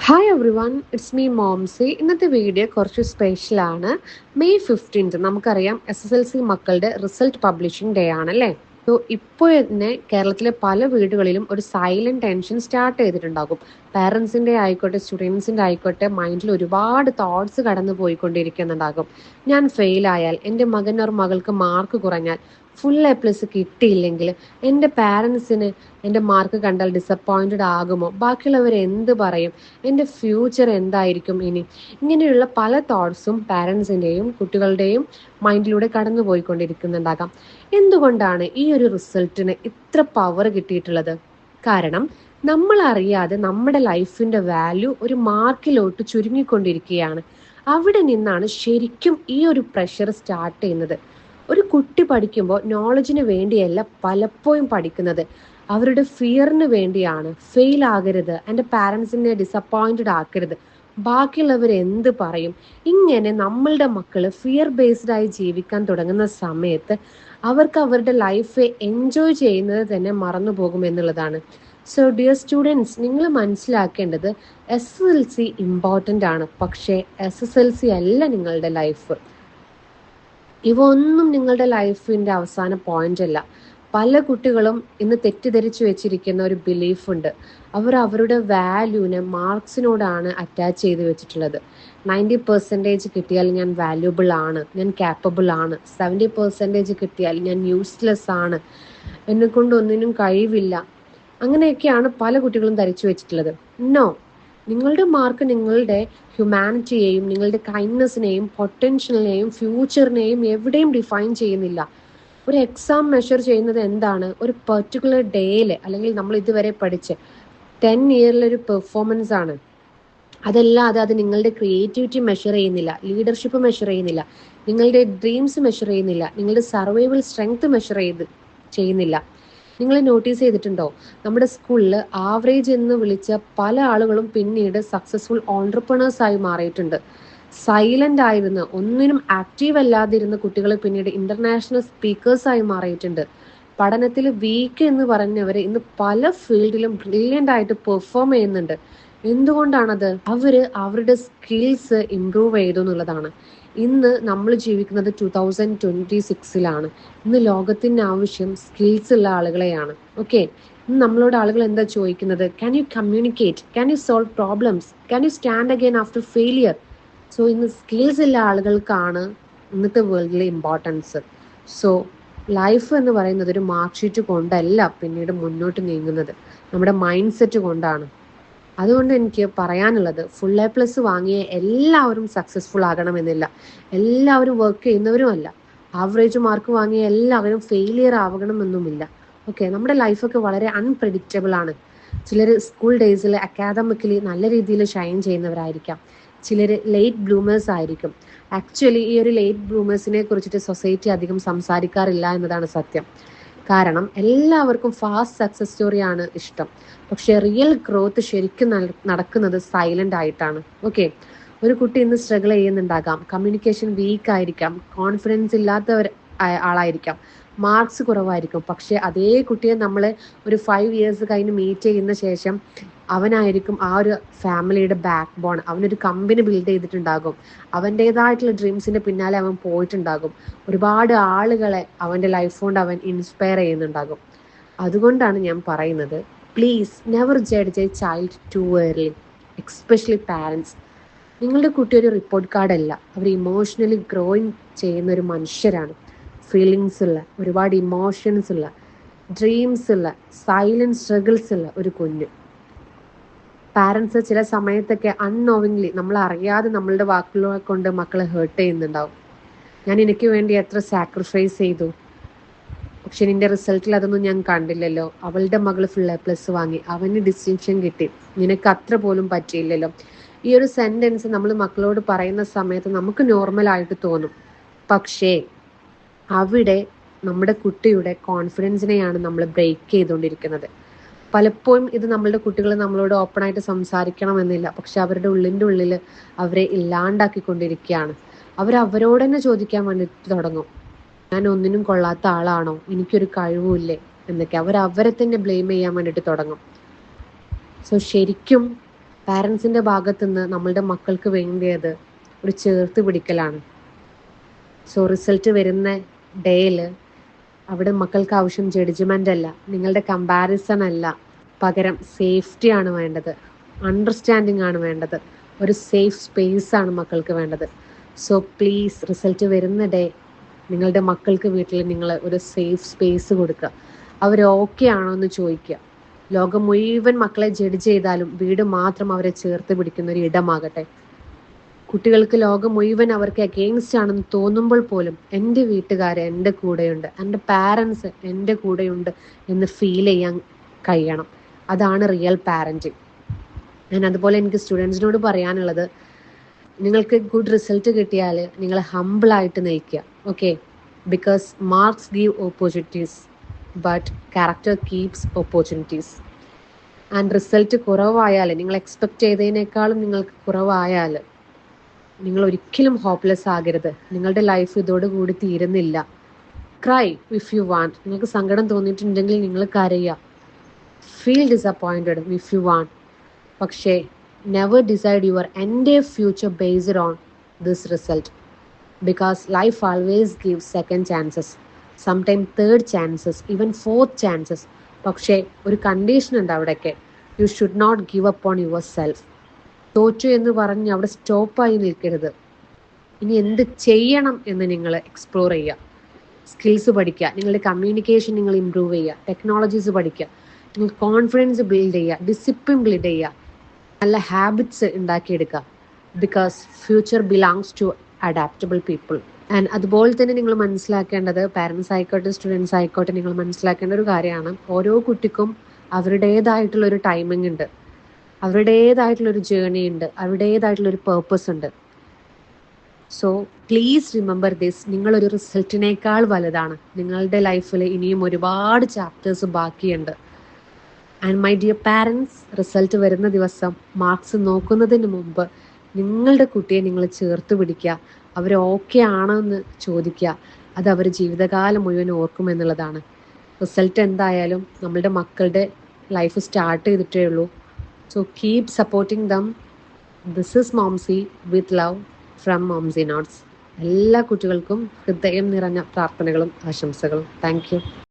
Hi every one, it's me Momsy. ഇന്നത്തെ video കുറച്ച് സ്പെഷ്യലാണ്. മെയ് 15 നമുക്കറിയാം SSLC മക്കളുടെ റിസൾട്ട് പബ്ലിഷിംഗ് ഡേ ആണല്ലേ. സോ ഇപ്പോൾ തന്നെ കേരളത്തിലെ പല വീടുകളിലും ഒരു സൈലന്റ് ടെൻഷൻ സ്റ്റാർട്ട് ചെയ്തിട്ടുണ്ടാകും. പാരൻസിൻ്റെ ആയിക്കോട്ടെ, സ്റ്റുഡൻസിൻ്റെ ആയിക്കോട്ടെ, മൈൻഡിൽ ഒരുപാട് തോട്ട്സ് കടന്നു പോയിക്കൊണ്ടിരിക്കുന്നുണ്ടാകും. ഞാൻ ഫെയിലായാൽ, എൻ്റെ മകൻ ഓർ മകൾക്ക് മാർക്ക് കുറഞ്ഞാൽ, ഫുൾ A+ കിട്ടിയില്ലെങ്കിൽ എൻ്റെ പാരൻസിന് എൻ്റെ മാർക്ക് കണ്ടാൽ ഡിസപ്പോയിൻറ്റഡ് ആകുമോ, ബാക്കിയുള്ളവർ എന്ത് പറയും, എൻ്റെ ഫ്യൂച്ചർ എന്തായിരിക്കും ഇനി, ഇങ്ങനെയുള്ള പല തോട്ട്സും പാരൻസിൻ്റെയും കുട്ടികളുടെയും മൈൻഡിലൂടെ കടന്നു പോയിക്കൊണ്ടിരിക്കുന്നുണ്ടാകാം. എന്തുകൊണ്ടാണ് ഈ ഒരു റിസൾട്ടിന് ഇത്ര പവർ കിട്ടിയിട്ടുള്ളത്? കാരണം നമ്മൾ അറിയാതെ നമ്മുടെ ലൈഫിൻ്റെ വാല്യൂ ഒരു മാർക്കിലോട്ട് ചുരുങ്ങിക്കൊണ്ടിരിക്കുകയാണ്. അവിടെ നിന്നാണ് ശരിക്കും ഈ ഒരു പ്രഷർ സ്റ്റാർട്ട് ചെയ്യുന്നത്. ഒരു കുട്ടി പഠിക്കുമ്പോൾ നോളജിന് വേണ്ടിയല്ല പലപ്പോഴും പഠിക്കുന്നത്, അവരുടെ ഫിയറിന് വേണ്ടിയാണ്. ഫെയിൽ ആകരുത്, എൻ്റെ പാരൻസിനെ ഡിസപ്പോയിൻറ്റഡ് ആക്കരുത്, ബാക്കിയുള്ളവർ എന്ത് പറയും, ഇങ്ങനെ നമ്മളുടെ മക്കൾ ഫിയർ ബേസ്ഡ് ആയി ജീവിക്കാൻ തുടങ്ങുന്ന സമയത്ത് അവർക്ക് അവരുടെ ലൈഫ് എൻജോയ് ചെയ്യുന്നത് തന്നെ മറന്നു പോകും എന്നുള്ളതാണ്. സോ ഡിയർ സ്റ്റുഡൻസ്, നിങ്ങൾ മനസ്സിലാക്കേണ്ടത് SSLC ഇമ്പോർട്ടൻ്റ് ആണ്, പക്ഷേ SSLC അല്ല നിങ്ങളുടെ ലൈഫ്. ഇവ ഒന്നും നിങ്ങളുടെ ലൈഫിൻ്റെ അവസാന പോയിന്റ് അല്ല. പല കുട്ടികളും ഇന്ന് തെറ്റിദ്ധരിച്ചു വെച്ചിരിക്കുന്ന ഒരു ബിലീഫ് ഉണ്ട്. അവർ അവരുടെ വാല്യൂവിനെ മാർക്സിനോടാണ് അറ്റാച്ച് ചെയ്ത് വെച്ചിട്ടുള്ളത്. 90% കിട്ടിയാൽ ഞാൻ വാല്യൂബിൾ ആണ്, ഞാൻ ക്യാപ്പബിൾ ആണ്. 70% കിട്ടിയാൽ ഞാൻ യൂസ്ലെസ് ആണ്, എന്നെക്കൊണ്ട് ഒന്നിനും കഴിവില്ല. അങ്ങനെയൊക്കെയാണ് പല കുട്ടികളും ധരിച്ചു വെച്ചിട്ടുള്ളത്. നോ, നിങ്ങളുടെ മാർക്ക് നിങ്ങളുടെ ഹ്യൂമാനിറ്റിയെയും നിങ്ങളുടെ കൈൻഡ്നെസ്സിനെയും പൊട്ടൻഷ്യലിനെയും ഫ്യൂച്ചറിനെയും എവിടെയും ഡിഫൈൻ ചെയ്യുന്നില്ല. ഒരു എക്സാം മെഷർ ചെയ്യുന്നത് എന്താണ്? ഒരു പെർട്ടിക്കുലർ ഡേയിൽ, അല്ലെങ്കിൽ നമ്മൾ ഇതുവരെ പഠിച്ച് 10 ഇയറിലൊരു പെർഫോമൻസ് ആണ്. അതല്ലാതെ അത് നിങ്ങളുടെ ക്രിയേറ്റിവിറ്റി മെഷർ ചെയ്യുന്നില്ല, ലീഡർഷിപ്പ് മെഷർ ചെയ്യുന്നില്ല, നിങ്ങളുടെ ഡ്രീംസ് മെഷർ ചെയ്യുന്നില്ല, നിങ്ങളുടെ സർവൈവൽ സ്ട്രെങ്ത് മെഷർ ചെയ്യുന്നില്ല. നിങ്ങൾ നോട്ടീസ് ചെയ്തിട്ടുണ്ടോ, നമ്മുടെ സ്കൂളിൽ ആവറേജ് എന്ന് വിളിച്ച പല ആളുകളും പിന്നീട് സക്സസ്ഫുൾ ഓൺട്രപ്രണേഴ്സ് ആയി മാറിയിട്ടുണ്ട്. സൈലന്റ് ആയിരുന്ന, ഒന്നിനും ആക്റ്റീവ് അല്ലാതിരുന്ന കുട്ടികൾ പിന്നീട് ഇന്റർനാഷണൽ സ്പീക്കേഴ്സായി മാറിയിട്ടുണ്ട്. പഠനത്തിൽ വീക്ക് എന്ന് പറഞ്ഞവർ ഇന്ന് പല ഫീൽഡിലും ബ്രില്യൻ്റ് ആയിട്ട് പെർഫോം ചെയ്യുന്നുണ്ട്. എന്തുകൊണ്ടാണത്? അവരുടെ സ്കിൽസ് ഇംപ്രൂവ് ചെയ്തു എന്നുള്ളതാണ്. ഇന്ന് നമ്മൾ ജീവിക്കുന്നത് 2026 ഇന്ന് ലോകത്തിന് ആവശ്യം സ്കിൽസ് ഉള്ള ആളുകളെയാണ്. ഓക്കെ, ഇന്ന് നമ്മളോട് ആളുകൾ എന്താ ചോദിക്കുന്നത്? Can you communicate, can you solve problems, can you stand again after failure. So ഇന്ന് സ്കിൽസ് ഉള്ള ആളുകൾക്കാണ് ഇന്നത്തെ വേൾഡിലെ ഇമ്പോർട്ടൻസ്. സോ ലൈഫ് എന്ന് പറയുന്നത് ഒരു മാർക്ക് ഷീറ്റ് കൊണ്ടല്ല പിന്നീട് മുന്നോട്ട് നീങ്ങുന്നത്, നമ്മുടെ മൈൻഡ് സെറ്റ് കൊണ്ടാണ്. അതുകൊണ്ട് എനിക്ക് പറയാനുള്ളത്, ഫുൾ A+ വാങ്ങിയ എല്ലാവരും സക്സസ്ഫുൾ ആകണമെന്നില്ല, എല്ലാവരും വർക്ക് ചെയ്യുന്നവരും അല്ല. ആവറേജ് മാർക്ക് വാങ്ങിയ എല്ലാവരും ഫെയിലിയർ ആവണമെന്നുമില്ല. ഓക്കെ, നമ്മുടെ ലൈഫൊക്കെ വളരെ അൺപ്രഡിക്റ്റബിൾ ആണ്. ചിലർ സ്കൂൾ ഡേയ്സിൽ അക്കാദമിക്കലി നല്ല രീതിയിൽ ഷൈൻ ചെയ്യുന്നവരായിരിക്കാം, ചിലർ ലേറ്റ് ബ്ലൂമേഴ്സ് ആയിരിക്കും. ആക്ച്വലി ഈ ഒരു ലേറ്റ് ബ്ലൂമേഴ്സിനെ കുറിച്ചിട്ട് സൊസൈറ്റി അധികം സംസാരിക്കാറില്ല എന്നതാണ് സത്യം. കാരണം എല്ലാവർക്കും ഫാസ്റ്റ് സക്സസ് സ്റ്റോറിയാണ് ഇഷ്ടം. പക്ഷെ റിയൽ ഗ്രോത്ത് ശരിക്കും നടക്കുന്നത് സൈലന്റ് ആയിട്ടാണ്. ഓക്കെ, ഒരു കുട്ടി ഇന്ന് സ്ട്രഗിൾ ചെയ്യുന്നുണ്ടാകാം, കമ്മ്യൂണിക്കേഷൻ വീക്ക് ആയിരിക്കാം, കോൺഫിഡൻസ് ഇല്ലാത്ത ആളായിരിക്കാം, മാർക്സ് കുറവായിരിക്കും. പക്ഷെ അതേ കുട്ടിയെ നമ്മൾ ഒരു 5 ഇയേഴ്സ് കഴിഞ്ഞ് മീറ്റ് ചെയ്യുന്ന ശേഷം അവനായിരിക്കും ആ ഒരു ഫാമിലിയുടെ ബാക്ക് ബോൺ. അവനൊരു കമ്പനി ബിൽഡ് ചെയ്തിട്ടുണ്ടാകും, അവൻ്റെതായിട്ടുള്ള ഡ്രീംസിന്റെ പിന്നാലെ അവൻ പോയിട്ടുണ്ടാകും, ഒരുപാട് ആളുകളെ അവൻ്റെ ലൈഫ് കൊണ്ട് അവൻ ഇൻസ്പയർ ചെയ്യുന്നുണ്ടാകും. അതുകൊണ്ടാണ് ഞാൻ പറയുന്നത്, please never judge a child too early, especially parents. നിങ്ങളുടെ കുട്ടി ഒരു റിപ്പോർട്ട് കാർഡല്ല, അവർ ഇമോഷണലി ഗ്രോയിങ് ചെയ്യുന്ന ഒരു മനുഷ്യരാണ്. ഫീലിങ്സ് ഉള്ള, ഒരുപാട് ഇമോഷൻസ് ഉള്ള, ഡ്രീംസ് ഉള്ള, സൈലന്റ് സ്ട്രഗിൾസ് ഉള്ള ഒരു കുഞ്ഞ്. പാരൻസ് ചില സമയത്തൊക്കെ അൺനോവിങ്ലി, നമ്മൾ അറിയാതെ നമ്മളുടെ വാക്കുകളെ കൊണ്ട് മക്കളെ ഹേർട്ട് ചെയ്യുന്നുണ്ടാവും. ഞാൻ എനിക്ക് വേണ്ടി എത്ര സാക്രിഫൈസ് ചെയ്തു, പക്ഷെ നിന്റെ റിസൾട്ടിൽ അതൊന്നും ഞാൻ കണ്ടില്ലല്ലോ. അവളുടെ മകൾ ഫുൾ A+ വാങ്ങി, അവന് ഡിസ്റ്റിങ്ഷൻ കിട്ടി, നിനക്ക് അത്ര പോലും പറ്റിയില്ലല്ലോ. ഈ ഒരു സെന്റൻസ് നമ്മൾ മക്കളോട് പറയുന്ന സമയത്ത് നമുക്ക് നോർമലായിട്ട് തോന്നും. പക്ഷേ അവിടെ നമ്മുടെ കുട്ടിയുടെ കോൺഫിഡൻസിനെയാണ് നമ്മൾ ബ്രേക്ക് ചെയ്തുകൊണ്ടിരിക്കുന്നത്. പലപ്പോഴും ഇത് നമ്മളുടെ കുട്ടികൾ നമ്മളോട് ഓപ്പണായിട്ട് സംസാരിക്കണമെന്നില്ല, പക്ഷെ അവരുടെ ഉള്ളിൻ്റെ ഉള്ളിൽ അവരെ ഇല്ലാണ്ടാക്കിക്കൊണ്ടിരിക്കുകയാണ്. അവരോട് തന്നെ ചോദിക്കാൻ വേണ്ടിയിട്ട് തുടങ്ങും, ഞാൻ ഒന്നിനും കൊള്ളാത്ത ആളാണോ, എനിക്കൊരു കഴിവുമില്ലേ എന്നൊക്കെ അവരെ തന്നെ ബ്ലെയിം ചെയ്യാൻ വേണ്ടിയിട്ട് തുടങ്ങും. സോ ശരിക്കും പാരൻസിൻ്റെ ഭാഗത്തുനിന്ന് നമ്മളുടെ മക്കൾക്ക് വേണ്ടിയത് ഒരു ചേർത്ത് പിടിക്കലാണ്. സോ റിസൾട്ട് വരുന്ന ഡേയിൽ അവിടെ മക്കൾക്ക് ആവശ്യം ജഡ്ജ്മെൻ്റ് അല്ല, നിങ്ങളുടെ കമ്പാരിസൺ അല്ല, പകരം സേഫ്റ്റി ആണ് വേണ്ടത്, അണ്ടർസ്റ്റാൻഡിങ് ആണ് വേണ്ടത്, ഒരു സേഫ് സ്പേസ് ആണ് മക്കൾക്ക് വേണ്ടത്. സോ പ്ലീസ് റിസൾട്ട് വരുന്ന ഡേ നിങ്ങളുടെ മക്കൾക്ക് വീട്ടിൽ നിങ്ങൾ ഒരു സേഫ് സ്പേസ് കൊടുക്കുക. അവർ ഓക്കെ ആണോ എന്ന് ചോദിക്കുക. ലോകം മുഴുവൻ മക്കളെ ജഡ്ജ് ചെയ്താലും വീട് മാത്രം അവരെ ചേർത്ത് പിടിക്കുന്ന ഒരു ഇടമാകട്ടെ. കുട്ടികൾക്ക് ലോകം മുഴുവൻ അവർക്ക് അഗെയിൻസ്റ്റ് ആണെന്ന് തോന്നുമ്പോൾ പോലും എൻ്റെ വീട്ടുകാർ എൻ്റെ കൂടെയുണ്ട്, എൻ്റെ പാരൻസ് എൻ്റെ കൂടെയുണ്ട് എന്ന് ഫീൽ ചെയ്യാൻ കഴിയണം. അതാണ് റിയൽ പാരൻറ്റിങ്. ഞാൻ അതുപോലെ എനിക്ക് സ്റ്റുഡൻസിനോട് പറയാനുള്ളത്, നിങ്ങൾക്ക് ഗുഡ് റിസൾട്ട് കിട്ടിയാൽ നിങ്ങൾ ഹംബിളായിട്ട് നിൽക്കുക. Okay, because marks give opportunities but character keeps opportunities. And result കുറവായാൽ, നിങ്ങൾ എക്സ്പെക്റ്റ് ചെയ്തതിനേക്കാളും നിങ്ങൾക്ക് കുറവായാൽ നിങ്ങൾ ഒരിക്കലും ഹോപ്പ്ലെസ് ആകരുത്. നിങ്ങളുടെ ലൈഫ് ഇതോടുകൂടി തീരുന്നില്ല. Cry if you want. നിങ്ങൾക്ക് സങ്കടം തോന്നിയിട്ടുണ്ടെങ്കിൽ നിങ്ങൾ കരയുക. Feel disappointed if you want. പക്ഷേ never decide your entire future based on this result. Because life always give second chances, sometime third chances, even fourth chances. പക്ഷേ ഒരു കണ്ടീഷൻ ഉണ്ട് അവിടെയൊക്കെ. You should not give up on yourself. തോറ്റു എന്ന് പറഞ്ഞ് അവിടെ സ്റ്റോപ്പായി നിൽക്കരുത്. ഇനി എന്ത് ചെയ്യണം എന്ന് നിങ്ങൾ എക്സ്പ്ലോർ ചെയ്യുക, സ്കിൽസ് പഠിക്കുക, നിങ്ങളുടെ കമ്മ്യൂണിക്കേഷൻ നിങ്ങൾ ഇമ്പ്രൂവ് ചെയ്യുക, ടെക്നോളജീസ് പഠിക്കുക, നിങ്ങൾ കോൺഫിഡൻസ് ബിൽഡ് ചെയ്യുക, ഡിസിപ്ലിൻ ബിൽഡ് ചെയ്യുക, നല്ല ഹാബിറ്റ്സ് ഉണ്ടാക്കിയെടുക്കുക. Because future belongs to adaptable people. And അതുപോലെ തന്നെ നിങ്ങൾ മനസ്സിലാക്കേണ്ടത്, പാരൻസ് ആയിക്കോട്ടെ സ്റ്റുഡൻസ് ആയിക്കോട്ടെ, നിങ്ങൾ മനസ്സിലാക്കേണ്ട ഒരു കാര്യമാണ്, ഓരോ കുട്ടിക്കും അവരുടേതായിട്ടുള്ളൊരു ടൈമിംഗ് ഉണ്ട്, അവരുടേതായിട്ടുള്ളൊരു ജേർണി ഉണ്ട്, അവരുടേതായിട്ടുള്ളൊരു പേർപ്പസ് ഉണ്ട്. So please remember this. നിങ്ങളൊരു റിസൾട്ടിനേക്കാൾ വലുതാണ്. നിങ്ങളുടെ ലൈഫിൽ ഇനിയും ഒരുപാട് ചാപ്റ്റേഴ്സ് ബാക്കിയുണ്ട്. And my dear parents, result വരുന്ന ദിവസം മാർക്സ് നോക്കുന്നതിന് മുമ്പ് നിങ്ങളുടെ കുട്ടിയെ നിങ്ങൾ ചേർത്ത് പിടിക്കുക. അവർ ഓക്കെ ആണോ എന്ന് ചോദിക്കുക. അത് അവർ ജീവിതകാലം മുഴുവൻ ഓർക്കുമെന്നുള്ളതാണ്. റിസൾട്ട് എന്തായാലും നമ്മളുടെ മക്കളുടെ ലൈഫ് സ്റ്റാർട്ട് ചെയ്തിട്ടേ ഉള്ളൂ. So keep supporting them. This is Momsy with love from Momsy Notes. എല്ലാ കുട്ടികൾക്കും ഹൃദയം നിറഞ്ഞ പ്രാർത്ഥനകളും ആശംസകളും. Thank you.